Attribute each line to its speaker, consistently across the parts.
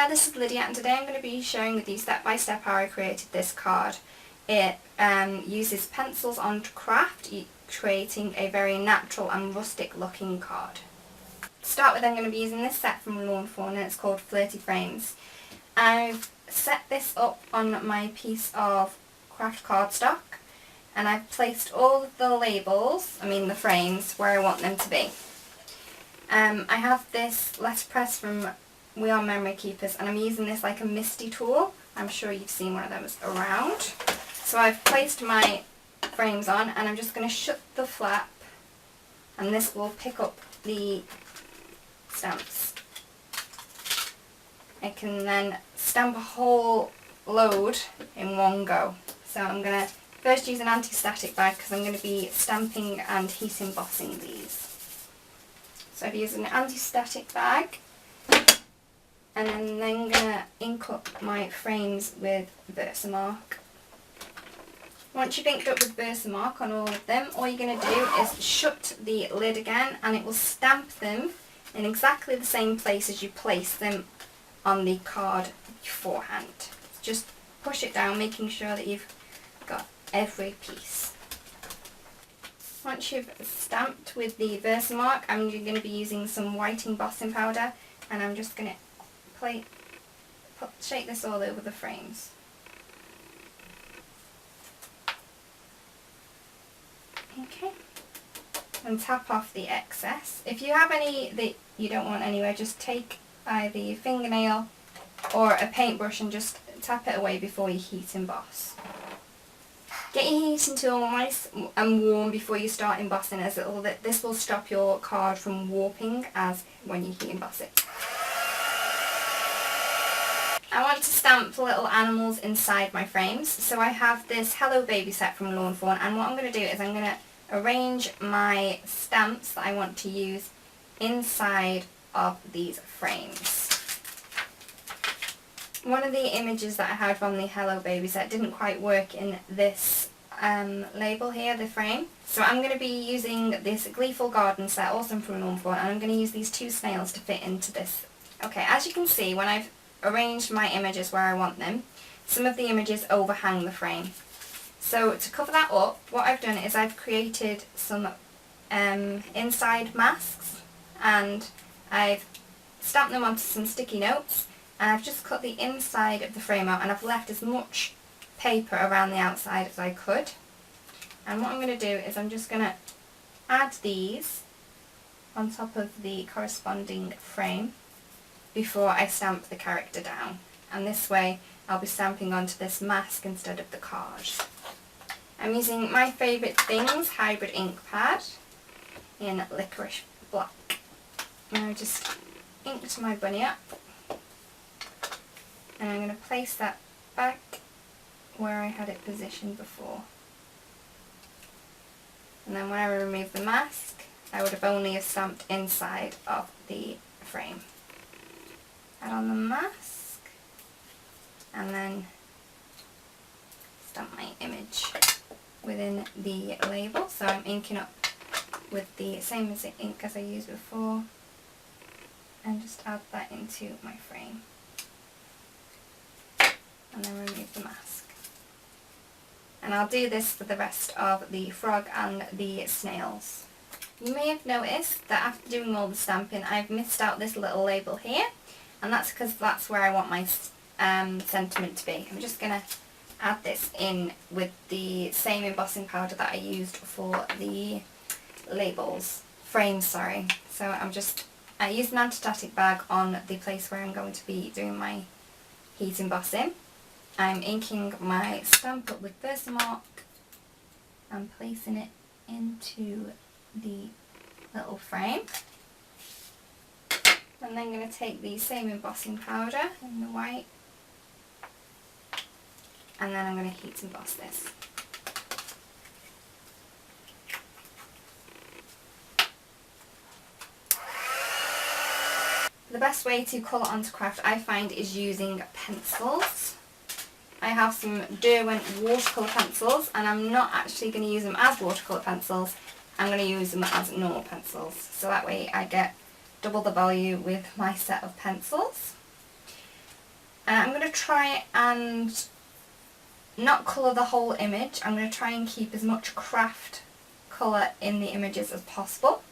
Speaker 1: there, this is Lydia, and today I'm going to be showing with you step by step how I created this card. It uses pencils on craft, creating a very natural and rustic looking card. To start with, I'm going to be using this set from Lawn Fawn, and it's called Flirty Frames. I've set this up on my piece of craft cardstock, and I've placed all of the labels, the frames, where I want them to be. I have this letterpress from We Are Memory Keepers, and I'm using this like a misty tool. I'm sure you've seen one of those around. So I've placed my frames on, and I'm just going to shut the flap, and this will pick up the stamps. I can then stamp a whole load in one go. So I'm going to first use an anti-static bag because I'm going to be stamping and heat embossing these. So I've used an anti-static bag, and I'm then going to ink up my frames with Versamark. Once you've inked up with Versamark on all of them, all you're going to do is shut the lid again, and it will stamp them in exactly the same place as you place them on the card beforehand. Just push it down, making sure that you've got every piece. Once you've stamped with the Versamark, I'm going to be using some white embossing powder, and I'm just going to shake this all over the frames. Okay, and tap off the excess. If you have any that you don't want anywhere, just take either your fingernail or a paintbrush and just tap it away before you heat emboss. Get your heating tool nice and warm before you start embossing, as this will stop your card from warping as when you heat emboss it. I want to stamp little animals inside my frames, so I have this Hello Baby set from Lawn Fawn, and what I'm going to do is I'm going to arrange my stamps that I want to use inside of these frames. One of the images that I had from the Hello Baby set didn't quite work in this label here, the frame, so I'm going to be using this Gleeful Garden set, also from Lawn Fawn, and I'm going to use these two snails to fit into this. Okay, as you can see, when I've arranged my images where I want them, some of the images overhang the frame. So to cover that up, what I've done is I've created some inside masks, and I've stamped them onto some sticky notes, and I've just cut the inside of the frame out, and I've left as much paper around the outside as I could. And what I'm going to do is I'm just going to add these on top of the corresponding frame before I stamp the character down, and this way I'll be stamping onto this mask instead of the card. I'm using My Favourite Things hybrid ink pad in licorice black, and I just inked my bunny up, and I'm going to place that back where I had it positioned before. And then when I remove the mask, I would have only have stamped inside of the frame. Add on the mask, and then stamp my image within the label. So I'm inking up with the same ink as I used before, and just add that into my frame, and then remove the mask. And I'll do this for the rest of the frog and the snails. You may have noticed that after doing all the stamping, I've missed out this little label here, and that's because that's where I want my sentiment to be. I'm just going to add this in with the same embossing powder that I used for the frames. So I used an anti-static bag on the place where I'm going to be doing my heat embossing. I'm inking my stamp up with Versamark and placing it into the little frame. I'm then going to take the same embossing powder in the white, and then I'm going to heat emboss this. The best way to colour onto craft, I find, is using pencils. I have some Derwent watercolour pencils, and I'm not actually going to use them as watercolour pencils, I'm going to use them as normal pencils, so that way I get double the value with my set of pencils. I'm going to try and not colour the whole image. I'm going to try and keep as much craft colour in the images as possible.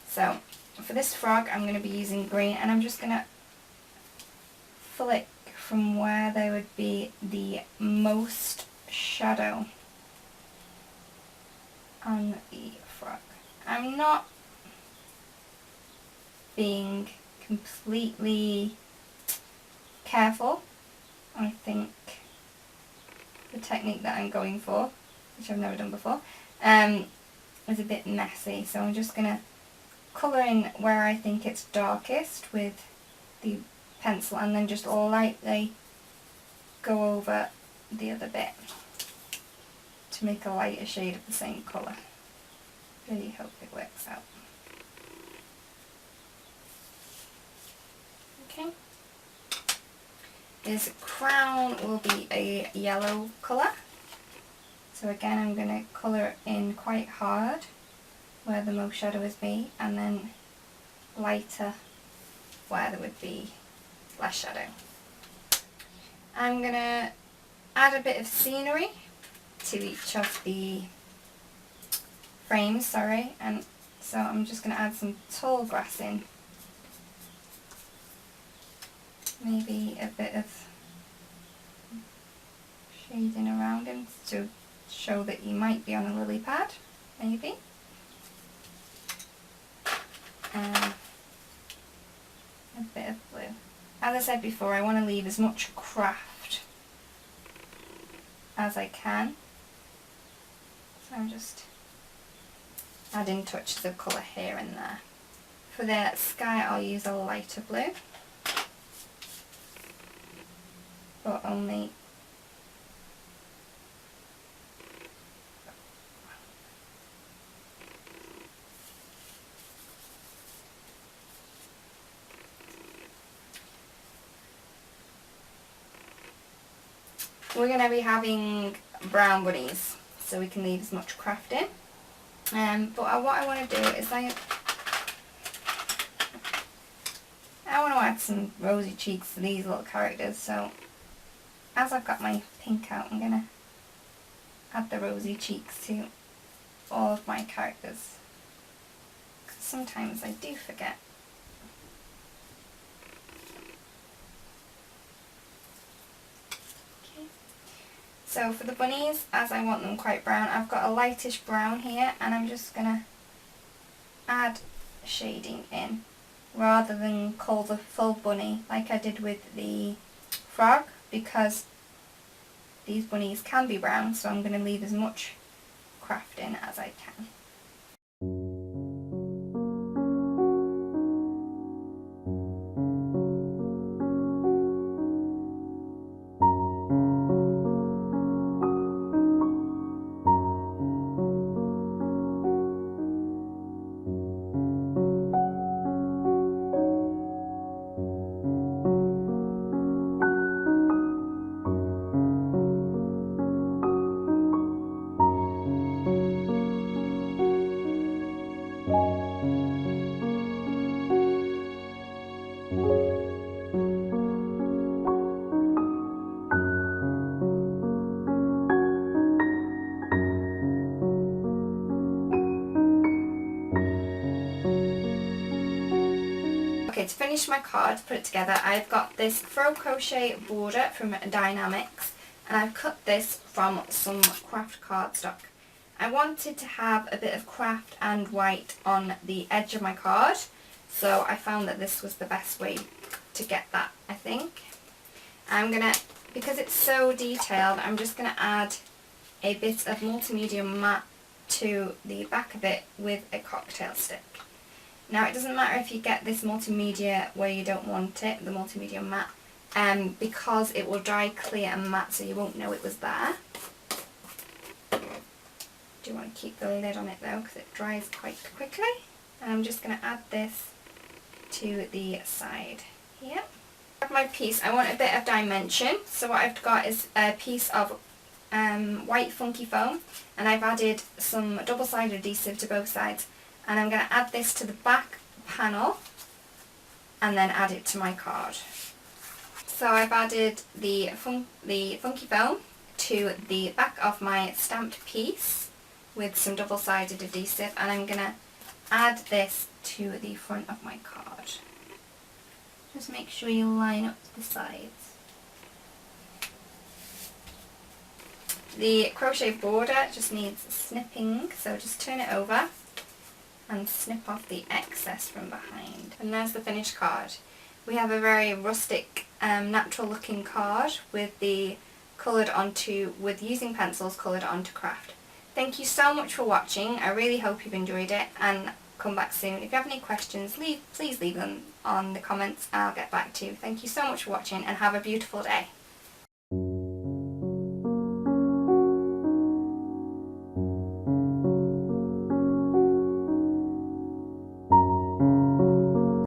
Speaker 1: So for this frog I'm going to be using green, and I'm just going to flick from where there would be the most shadow on the frog. I'm not being completely careful. I think the technique that I'm going for, which I've never done before, is a bit messy, so I'm just going to colour in where I think it's darkest with the pencil, and then just lightly go over the other bit to make a lighter shade of the same colour. Really hope it works out. Okay. His crown will be a yellow colour. So again, I'm going to colour in quite hard where the most shadow is be, and then lighter where there would be less shadow. I'm going to add a bit of scenery to each of the frames, and so I'm just going to add some tall grass in. Maybe a bit of shading around him to show that he might be on a lily pad, maybe. A bit of blue. As I said before, I want to leave as much craft as I can. So I'm just adding touches of colour here and there. For the sky I'll use a lighter blue, but only we're going to be having brown bunnies, so we can leave as much craft in. But what I want to do is I want to add some rosy cheeks to these little characters, so as I've got my pink out, I'm going to add the rosy cheeks to all of my characters, because sometimes I do forget. So for the bunnies, as I want them quite brown, I've got a lightish brown here, and I'm just going to add shading in rather than call the full bunny like I did with the frog, because these bunnies can be brown, so I'm going to leave as much craft in as I can. Okay, to finish my card, to put it together, I've got this faux crochet border from Dynamics, and I've cut this from some Kraft Cardstock. I wanted to have a bit of craft and white on the edge of my card, so I found that this was the best way to get that, I think. I'm gonna, because it's so detailed, I'm just gonna add a bit of multimedia matte to the back of it with a cocktail stick. Now it doesn't matter if you get this multimedia where you don't want it, the multimedia matte, because it will dry clear and matte, so you won't know it was there. Do want to keep the lid on it though, because it dries quite quickly. And I'm just going to add this to the side here. My piece, I want a bit of dimension, so what I've got is a piece of white funky foam, and I've added some double-sided adhesive to both sides, and I'm going to add this to the back panel and then add it to my card. So I've added the funky foam to the back of my stamped piece with some double-sided adhesive, and I'm going to add this to the front of my card. Just make sure you line up the sides. The crochet border just needs snipping, so just turn it over and snip off the excess from behind. And there's the finished card. We have a very rustic, natural looking card with using pencils coloured onto craft. Thank you so much for watching. I really hope you've enjoyed it, and come back soon. If you have any questions, please leave them on the comments and I'll get back to you. Thank you so much for watching and have a beautiful day.